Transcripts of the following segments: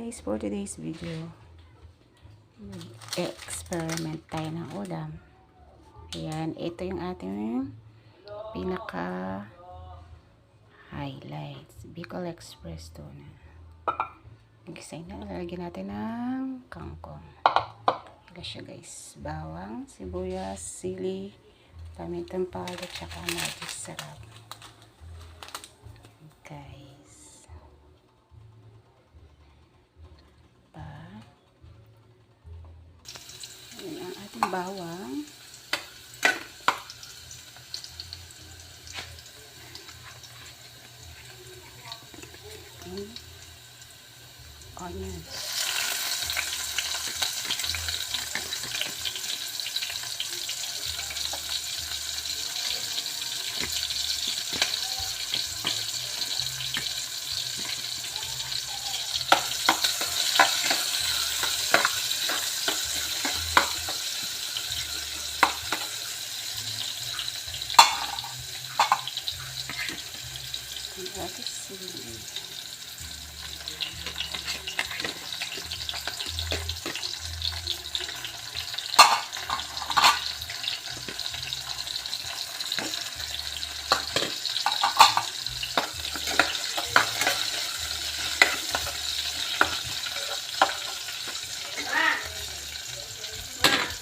guys, for today's video, experiment tayo ng ulam. Ayan, ito yung ating pinaka highlights, Bicol Express tuna. Nag-isay na, lalagyan natin ng kangkong. Ito siya guys, bawang, sibuyas, sili, pamintan palo, tsaka magic sarap. Guys, yan ang ating bawang. And onions. That is sili.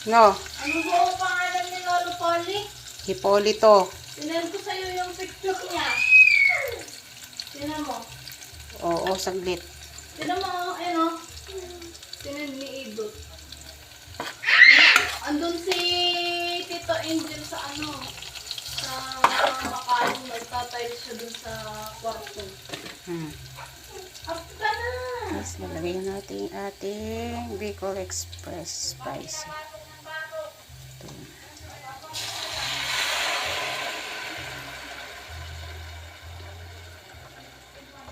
No. Ano ba ang pangalan ni Lolo Polly? Hipolito. Tinan ko sa'yo yung picture niya. Tinan mo. Oo, saglit. Tinan mo, ano? Tinan ni Idot. Andun si Tito Angel sa ano? Sa Makati. Nagtatayo siya dun sa kwarto. Up ka na! Guys, nalagay natin yung ating Bicol Express spicy.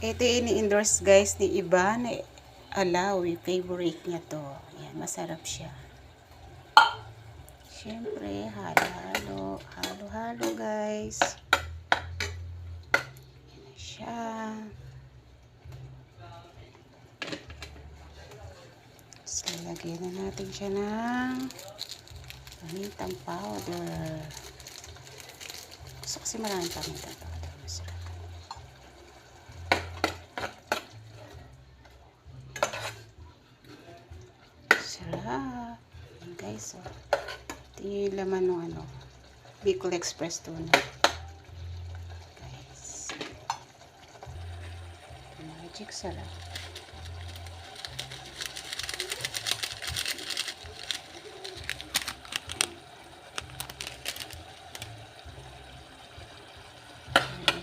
Ito ini-endorse guys ni iba na Alawi. Favorite niya to. Ayan, masarap siya. Siyempre, halo-halo. Halo-halo guys. Ayan na siya. So, lagyan na natin siya ng pamintang powder. Gusto kasi maraming pamintang powder. Masarap. Sarap. Ayan guys, oh. Ito yung laman ng ano, Bicol Express tuna. Guys. Magic sarap.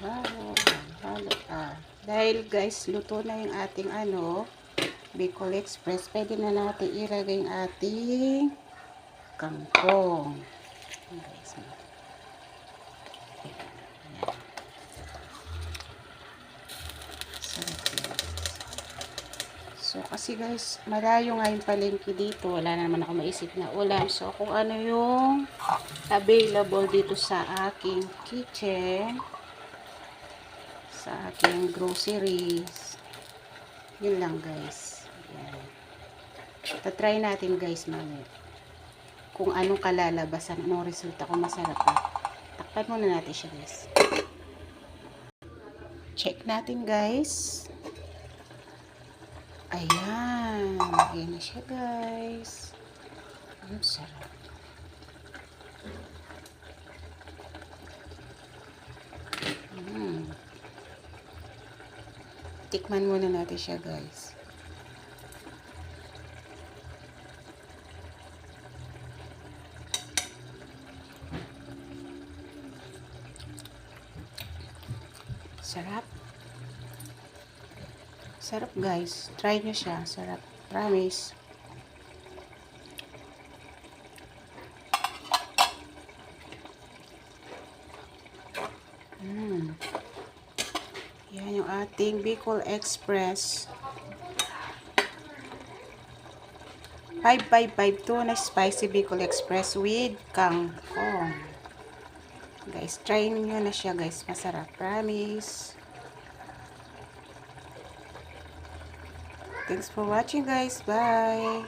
Halo. Dahil guys, luto na yung ating ano, Bicol Express, pwede na natin ilagay yung ating kangkong. Guys, sarap yun. So, kasi guys, malayo nga yung palengke dito. Wala na naman ako maisip na ulam. So, kung ano yung available dito sa aking kitchen, sa aking groceries, yun lang guys. Yan. Tatry natin guys mamaya kung anong kalalabasan, anong resulta, kung masarap pa. Takpan muna natin siya guys. Check natin guys. Ayan, ayan na siya guys. Ang sarap. Tikman muna natin siya guys. Sarap. Sarap guys. Try nyo siya. Sarap. Promise. Yan yung ating Bicol Express 5552 na spicy Bicol Express with kangkong. Guys, try niyo na siya guys. Masarap. Promise. Thanks for watching guys. Bye!